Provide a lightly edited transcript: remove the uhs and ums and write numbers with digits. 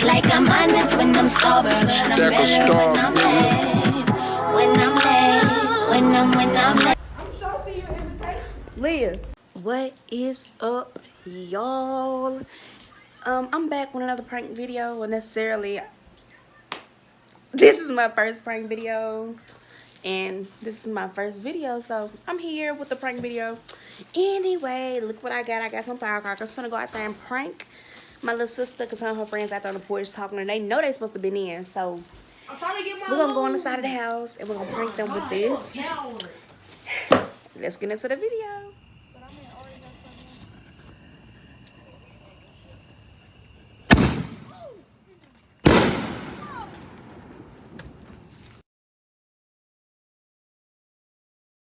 like I'm honest when I'm sober, but I'm better when I'm late. When I'm late, when I'm late. Leah, what is up, y'all? I'm back with another prank video. Well, necessarily, this is my first prank video, and this is my first video, so I'm here with the prank video. Anyway, look what I got. I got some firecrackers. I'm gonna go out there and prank my little sister because her and her friends out there on the porch talking, and they know they supposed to be in. So we're gonna go on the side of the house and we're gonna prank them with this. Let's get into the video.